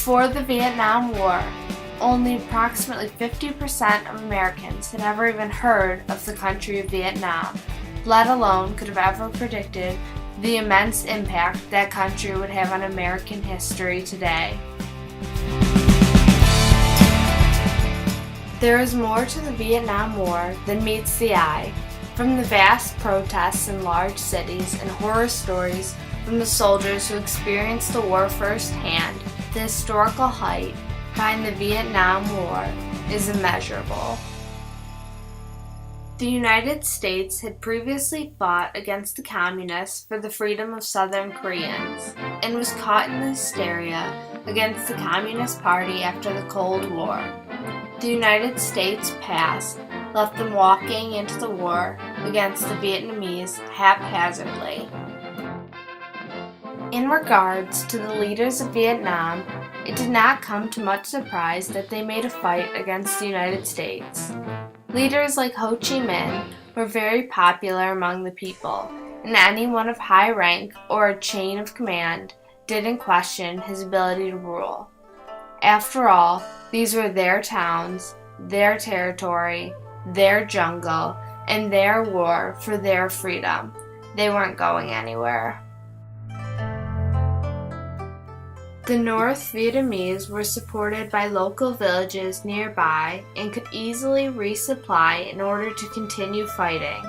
Before the Vietnam War, only approximately 50% of Americans had ever even heard of the country of Vietnam, let alone could have ever predicted the immense impact that country would have on American history today. There is more to the Vietnam War than meets the eye. From the vast protests in large cities and horror stories from the soldiers who experienced the war firsthand, the historical height behind the Vietnam War is immeasurable. The United States had previously fought against the Communists for the freedom of Southern Koreans and was caught in the hysteria against the Communist Party after the Cold War. The United States past left them walking into the war against the Vietnamese haphazardly. In regards to the leaders of Vietnam, it did not come to much surprise that they made a fight against the United States. Leaders like Ho Chi Minh were very popular among the people, and anyone of high rank or a chain of command didn't question his ability to rule. After all, these were their towns, their territory, their jungle, and their war for their freedom. They weren't going anywhere. The North Vietnamese were supported by local villages nearby and could easily resupply in order to continue fighting.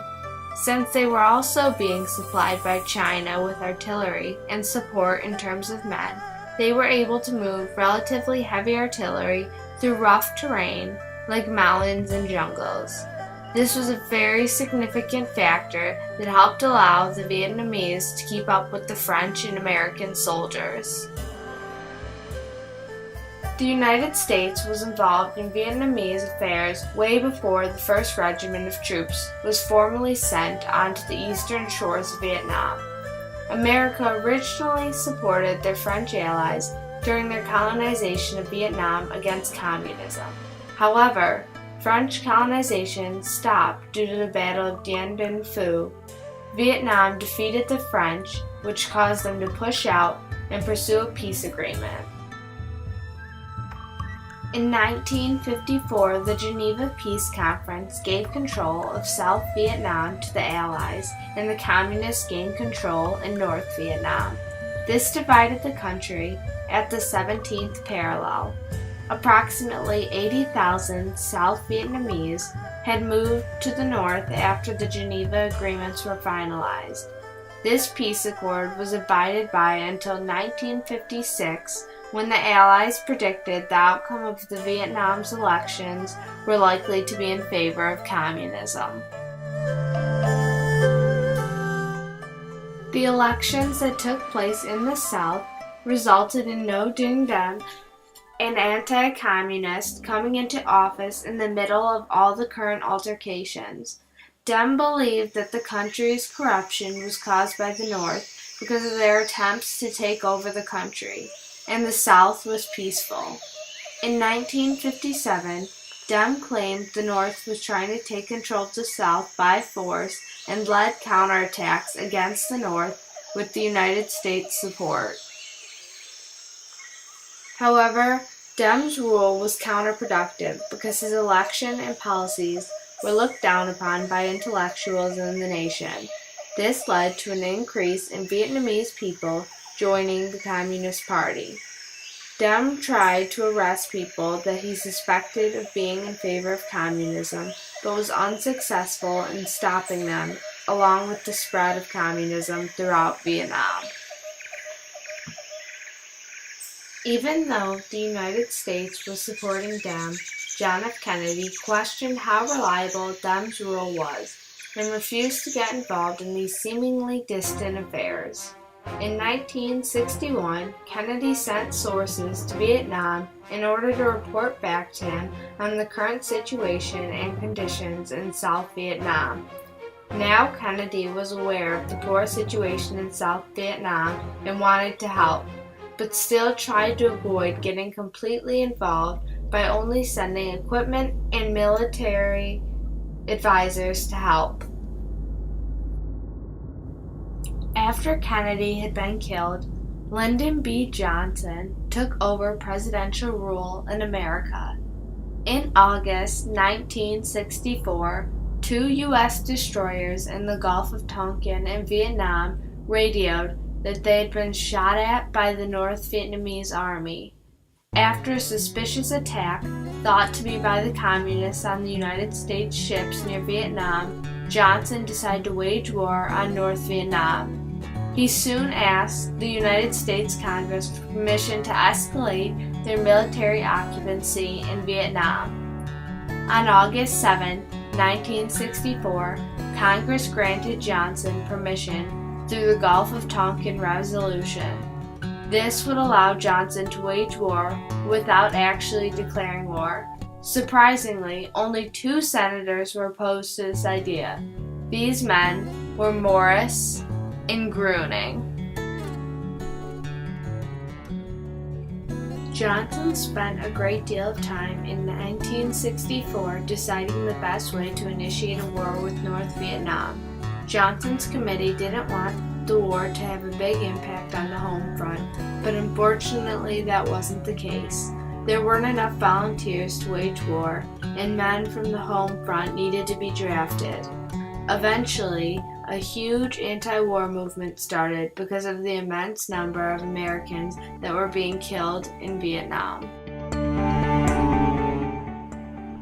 Since they were also being supplied by China with artillery and support in terms of men, they were able to move relatively heavy artillery through rough terrain like mountains and jungles. This was a very significant factor that helped allow the Vietnamese to keep up with the French and American soldiers. The United States was involved in Vietnamese affairs way before the 1st Regiment of Troops was formally sent onto the eastern shores of Vietnam. America originally supported their French allies during their colonization of Vietnam against communism. However, French colonization stopped due to the Battle of Dien Bien Phu. Vietnam defeated the French, which caused them to push out and pursue a peace agreement. In 1954, the Geneva Peace Conference gave control of South Vietnam to the Allies, and the Communists gained control in North Vietnam. This divided the country at the 17th parallel. Approximately 80,000 South Vietnamese had moved to the north after the Geneva Agreements were finalized. This peace accord was abided by until 1956, when the Allies predicted the outcome of the Vietnam's elections were likely to be in favor of communism. The elections that took place in the South resulted in Ngo Dinh Diem, an anti-communist, coming into office in the middle of all the current altercations. Diem believed that the country's corruption was caused by the North because of their attempts to take over the country, and the South was peaceful. In 1957, Diem claimed the North was trying to take control of the South by force and led counterattacks against the North with the United States support. However, Diem's rule was counterproductive because his election and policies were looked down upon by intellectuals in the nation. This led to an increase in Vietnamese people joining the Communist Party. Diem tried to arrest people that he suspected of being in favor of communism, but was unsuccessful in stopping them, along with the spread of communism throughout Vietnam. Even though the United States was supporting Diem, John F. Kennedy questioned how reliable Diem's rule was and refused to get involved in these seemingly distant affairs. In 1961, Kennedy sent sources to Vietnam in order to report back to him on the current situation and conditions in South Vietnam. Now Kennedy was aware of the poor situation in South Vietnam and wanted to help, but still tried to avoid getting completely involved by only sending equipment and military advisors to help. After Kennedy had been killed, Lyndon B. Johnson took over presidential rule in America. In August 1964, 2 U.S. destroyers in the Gulf of Tonkin in Vietnam radioed that they had been shot at by the North Vietnamese Army. After a suspicious attack, thought to be by the Communists on the United States ships near Vietnam, Johnson decided to wage war on North Vietnam. He soon asked the United States Congress for permission to escalate their military occupancy in Vietnam. On August 7, 1964, Congress granted Johnson permission through the Gulf of Tonkin Resolution. This would allow Johnson to wage war without actually declaring war. Surprisingly, only 2 senators were opposed to this idea. These men were Morris and Gruening. Johnson spent a great deal of time in 1964 deciding the best way to initiate a war with North Vietnam. Johnson's committee didn't want the war to have a big impact on the home front, but unfortunately that wasn't the case. There weren't enough volunteers to wage war, and men from the home front needed to be drafted. Eventually, a huge anti-war movement started because of the immense number of Americans that were being killed in Vietnam.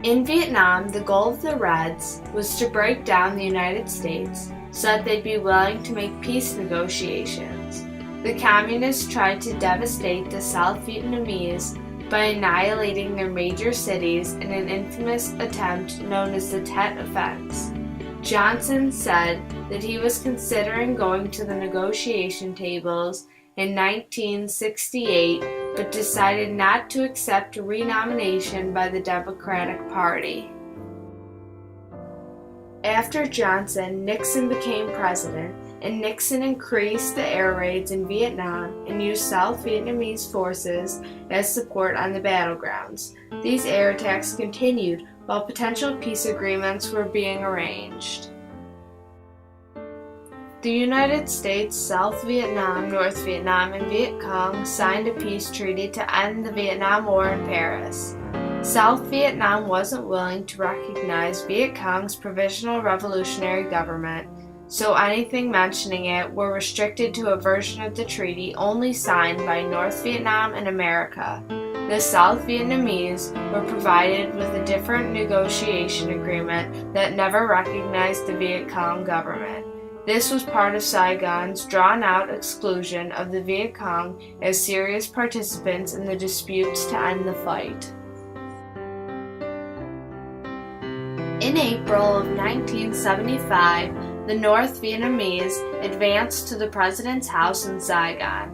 In Vietnam, the goal of the Reds was to break down the United States so that they'd be willing to make peace negotiations. The Communists tried to devastate the South Vietnamese by annihilating their major cities in an infamous attempt known as the Tet Offense. Johnson said that he was considering going to the negotiation tables in 1968, but decided not to accept renomination by the Democratic Party. After Johnson, Nixon became president, and Nixon increased the air raids in Vietnam and used South Vietnamese forces as support on the battlegrounds. These air attacks continued while potential peace agreements were being arranged. The United States, South Vietnam, North Vietnam, and Viet Cong signed a peace treaty to end the Vietnam War in Paris. South Vietnam wasn't willing to recognize Viet Cong's Provisional Revolutionary Government, so anything mentioning it were restricted to a version of the treaty only signed by North Vietnam and America. The South Vietnamese were provided with a different negotiation agreement that never recognized the Viet Cong government. This was part of Saigon's drawn-out exclusion of the Viet Cong as serious participants in the disputes to end the fight. In April of 1975, the North Vietnamese advanced to the president's house in Saigon.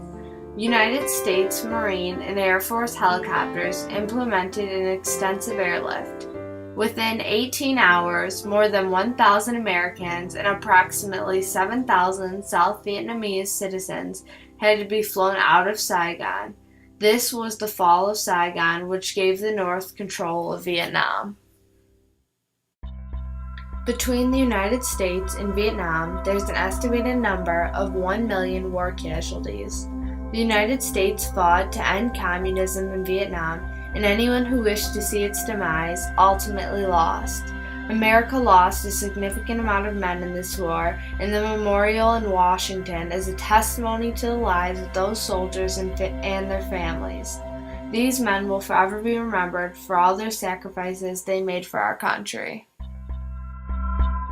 United States Marine and Air Force helicopters implemented an extensive airlift. Within 18 hours, more than 1,000 Americans and approximately 7,000 South Vietnamese citizens had to be flown out of Saigon. This was the fall of Saigon, which gave the North control of Vietnam. Between the United States and Vietnam, there's an estimated number of 1 million war casualties. The United States fought to end communism in Vietnam, and anyone who wished to see its demise ultimately lost. America lost a significant amount of men in this war, and the memorial in Washington is a testimony to the lives of those soldiers and their families. These men will forever be remembered for all their sacrifices they made for our country.